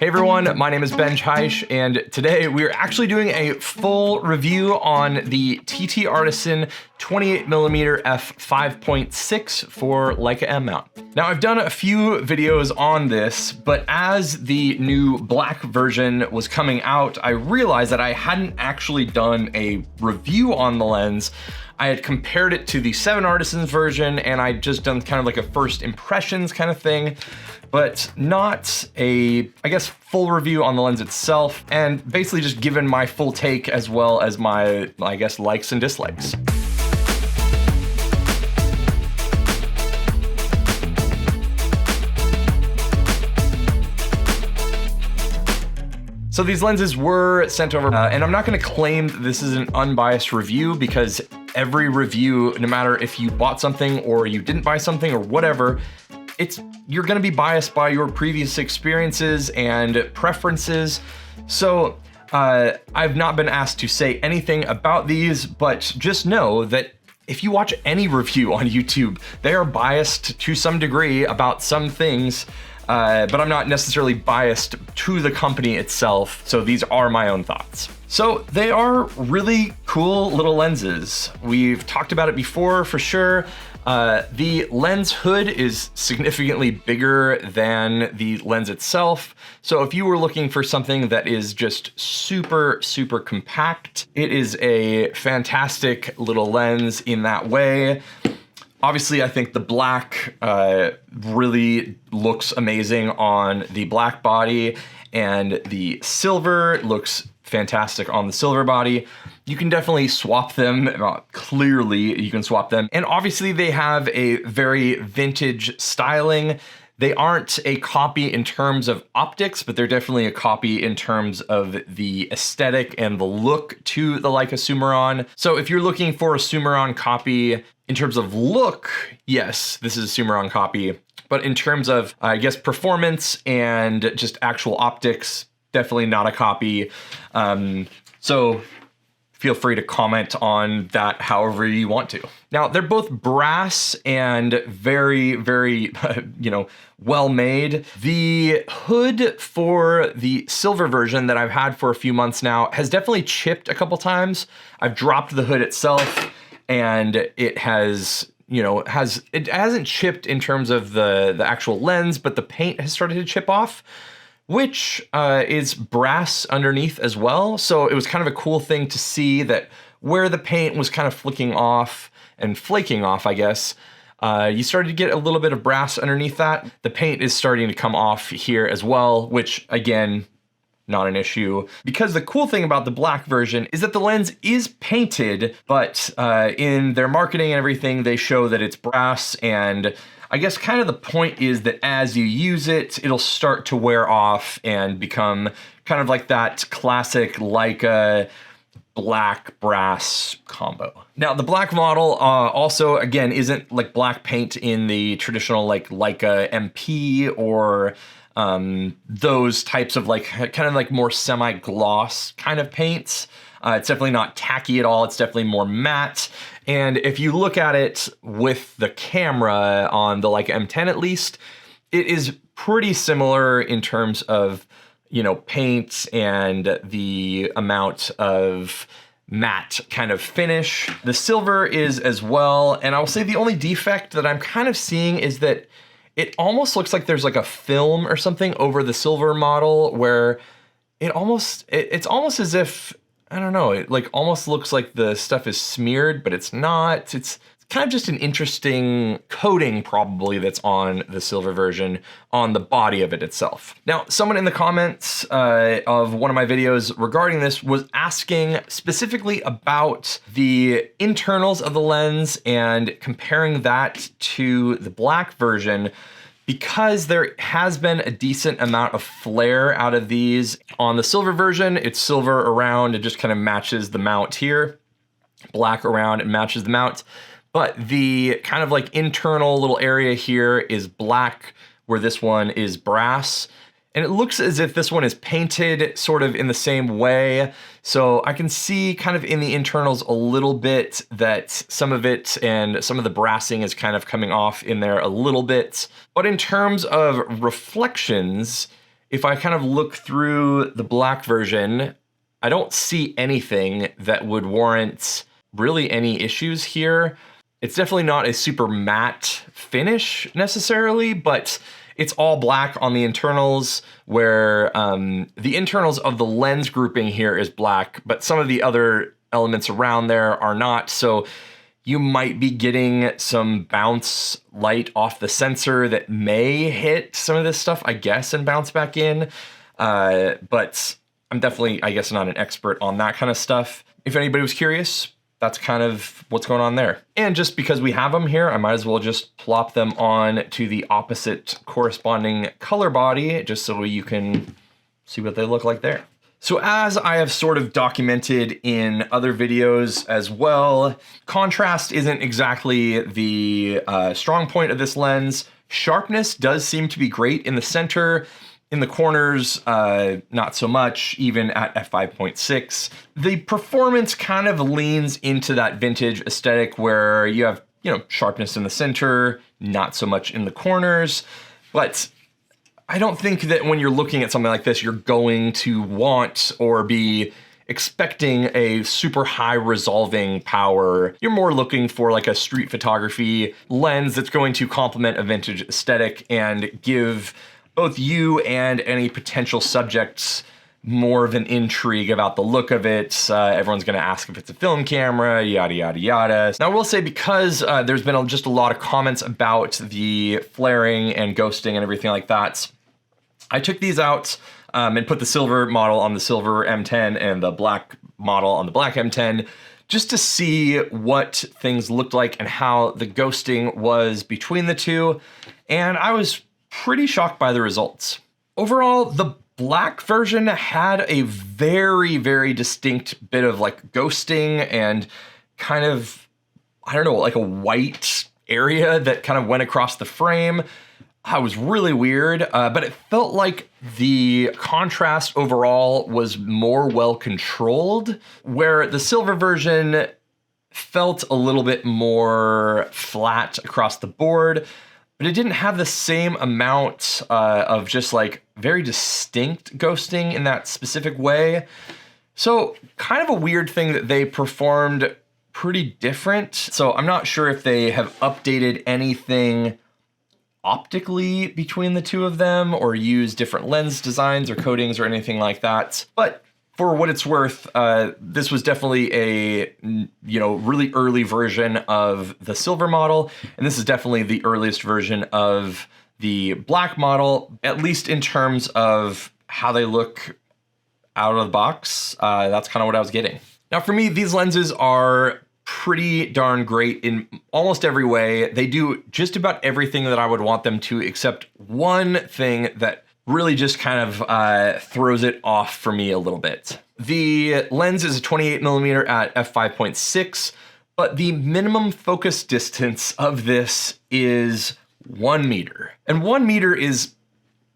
Hey everyone, my name is Ben Heisch, and today we are actually doing a full review on the TTArtisan 28mm f5.6 for Leica M-mount. Now I've done a few videos on this, but as the new black version was coming out, I realized that I hadn't actually done a review on the lens. I had compared it to the 7Artisans version, and I'd just done kind of like a first impressions kind of thing, but not a, I guess, full review on the lens itself, and basically just given my full take as well as my, I guess, likes and dislikes. So these lenses were sent over, and I'm not gonna claim that this is an unbiased review, because every review, no matter if you bought something or you didn't buy something or whatever, you're gonna be biased by your previous experiences and preferences. So I've not been asked to say anything about these, but just know that if you watch any review on YouTube, they are biased to some degree about some things, but I'm not necessarily biased to the company itself, so these are my own thoughts. So they are really cool little lenses. We've talked about it before for sure. The lens hood is significantly bigger than the lens itself. So if you were looking for something that is just super, super compact, it is a fantastic little lens in that way. Obviously, I think the black really looks amazing on the black body, and the silver looks fantastic on the silver body. You can definitely swap them, clearly you can swap them. And obviously they have a very vintage styling. They aren't a copy in terms of optics, but they're definitely a copy in terms of the aesthetic and the look to the Leica Summation. So if you're looking for a Summation copy, in terms of look, yes, this is a Summation copy. But in terms of, I guess, performance and just actual optics, definitely not a copy. So feel free to comment on that however you want to. Now, they're both brass and very, very, well made. The hood for the silver version that I've had for a few months now has definitely chipped a couple times. I've dropped the hood itself, and it has, it hasn't chipped in terms of the actual lens, but the paint has started to chip off, which is brass underneath as well. So it was kind of a cool thing to see that where the paint was kind of flicking off and flaking off, I guess, you started to get a little bit of brass underneath that. The paint is starting to come off here as well, which again, not an issue. Because the cool thing about the black version is that the lens is painted, but in their marketing and everything, they show that it's brass, and I guess kind of the point is that as you use it, it'll start to wear off and become kind of like that classic Leica black brass combo. Now the black model also, again, isn't like black paint in the traditional like Leica MP or those types of like kind of like more semi-gloss kind of paints. It's definitely not tacky at all. It's definitely more matte. And if you look at it with the camera on the Leica M10 at least, it is pretty similar in terms of, paint and the amount of matte kind of finish. The silver is as well. And I will say the only defect that I'm kind of seeing is that it almost looks like there's like a film or something over the silver model, where it's almost as if, I don't know, it like almost looks like the stuff is smeared, but it's not. It's kind of just an interesting coating probably that's on the silver version on the body of it itself. Now, someone in the comments of one of my videos regarding this was asking specifically about the internals of the lens and comparing that to the black version, because there has been a decent amount of flare out of these. On the silver version, it's silver around, it just kind of matches the mount here. Black around, it matches the mount. But the kind of like internal little area here is black, where this one is brass. And it looks as if this one is painted sort of in the same way. So I can see kind of in the internals a little bit that some of it and some of the brassing is kind of coming off in there a little bit. But in terms of reflections, if I kind of look through the black version, I don't see anything that would warrant really any issues here. It's definitely not a super matte finish necessarily, but it's all black on the internals, where the internals of the lens grouping here is black, but some of the other elements around there are not. So you might be getting some bounce light off the sensor that may hit some of this stuff, I guess, and bounce back in. But I'm definitely, I guess, not an expert on that kind of stuff. If anybody was curious, that's kind of what's going on there. And just because we have them here, I might as well just plop them on to the opposite corresponding color body, just so you can see what they look like there. So as I have sort of documented in other videos as well, contrast isn't exactly the strong point of this lens. Sharpness does seem to be great in the center. In the corners, not so much, even at f5.6. The performance kind of leans into that vintage aesthetic where you have, sharpness in the center, not so much in the corners. But I don't think that when you're looking at something like this, you're going to want or be expecting a super high resolving power. You're more looking for like a street photography lens that's going to complement a vintage aesthetic and give both you and any potential subjects more of an intrigue about the look of it. Everyone's gonna ask if it's a film camera, yada, yada, yada. Now I will say, because there's been just a lot of comments about the flaring and ghosting and everything like that, I took these out and put the silver model on the silver M10 and the black model on the black M10, just to see what things looked like and how the ghosting was between the two. And I was pretty shocked by the results. Overall, the black version had a very, very distinct bit of like ghosting and kind of, I don't know, like a white area that kind of went across the frame. It was really weird, but it felt like the contrast overall was more well controlled, where the silver version felt a little bit more flat across the board, but it didn't have the same amount of just like very distinct ghosting in that specific way. So kind of a weird thing that they performed pretty different. So I'm not sure if they have updated anything optically between the two of them or use different lens designs or coatings or anything like that. But for what it's worth, this was definitely a really early version of the silver model, and this is definitely the earliest version of the black model, at least in terms of how they look out of the box. That's kind of what I was getting. Now for me, these lenses are pretty darn great in almost every way. They do just about everything that I would want them to, except one thing that really just kind of throws it off for me a little bit. The lens is a 28mm at f5.6, but the minimum focus distance of this is 1 meter. And 1 meter is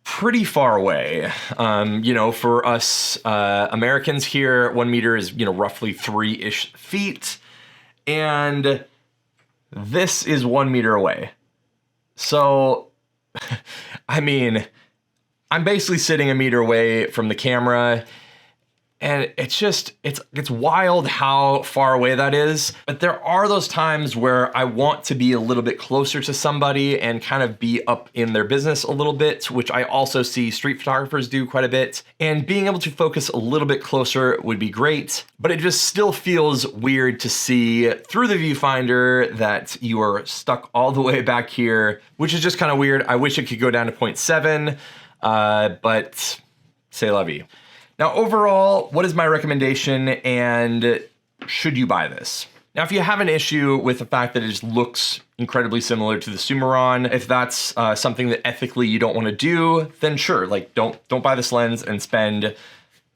pretty far away. For us Americans here, 1 meter is, roughly 3-ish feet. And this is 1 meter away. So, I mean, I'm basically sitting a meter away from the camera, and it's wild how far away that is. But there are those times where I want to be a little bit closer to somebody and kind of be up in their business a little bit, which I also see street photographers do quite a bit. And being able to focus a little bit closer would be great, but it just still feels weird to see through the viewfinder that you are stuck all the way back here, which is just kind of weird. I wish it could go down to 0.7. But c'est la vie. Now, overall, what is my recommendation, and should you buy this? Now, if you have an issue with the fact that it just looks incredibly similar to the Sumeron, if that's something that ethically you don't want to do, then sure, like don't buy this lens and spend,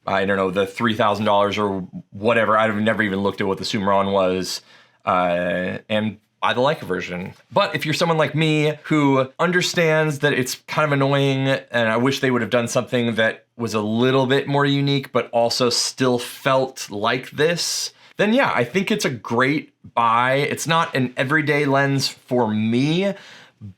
I don't know, the $3,000 or whatever. I've never even looked at what the Sumeron was, and buy the Leica version. But if you're someone like me who understands that it's kind of annoying and I wish they would have done something that was a little bit more unique but also still felt like this, then yeah, I think it's a great buy. It's not an everyday lens for me,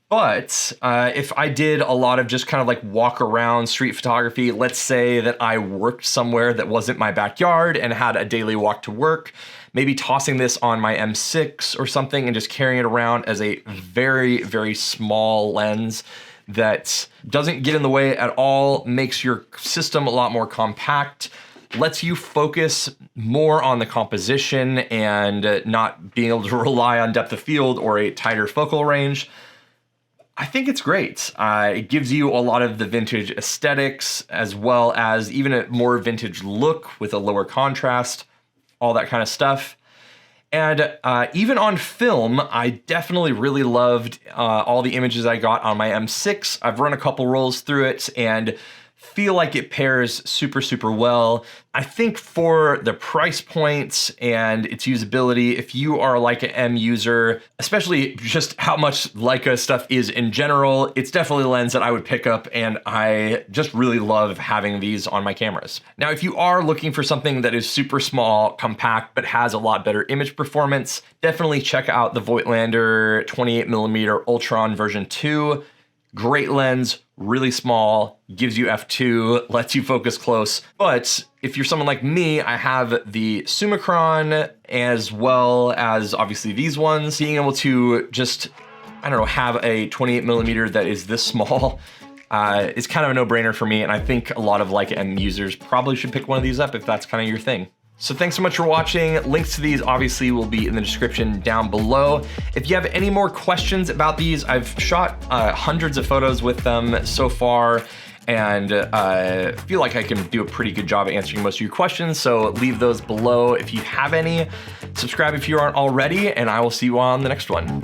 But if I did a lot of just kind of like walk around street photography, let's say that I worked somewhere that wasn't my backyard and had a daily walk to work, maybe tossing this on my M6 or something and just carrying it around as a very, very small lens that doesn't get in the way at all, makes your system a lot more compact, lets you focus more on the composition and not being able to rely on depth of field or a tighter focal range. I think it's great. It gives you a lot of the vintage aesthetics as well as even a more vintage look with a lower contrast, all that kind of stuff. And even on film, I definitely really loved all the images I got on my M6. I've run a couple rolls through it and feel like it pairs super, super well. I think for the price points and its usability, if you are a Leica M user, especially just how much Leica stuff is in general, it's definitely a lens that I would pick up, and I just really love having these on my cameras. Now, if you are looking for something that is super small, compact, but has a lot better image performance, definitely check out the Voigtlander 28mm Ultron version 2. Great lens, really small, gives you f2, lets you focus close. But if you're someone like me, I have the Summicron as well as obviously these ones. Being able to just, I don't know, have a 28mm that is this small is kind of a no-brainer for me. And I think a lot of Leica M users probably should pick one of these up if that's kind of your thing. So thanks so much for watching. Links to these obviously will be in the description down below. If you have any more questions about these, I've shot hundreds of photos with them so far, and feel like I can do a pretty good job at answering most of your questions. So leave those below if you have any. Subscribe if you aren't already, and I will see you on the next one.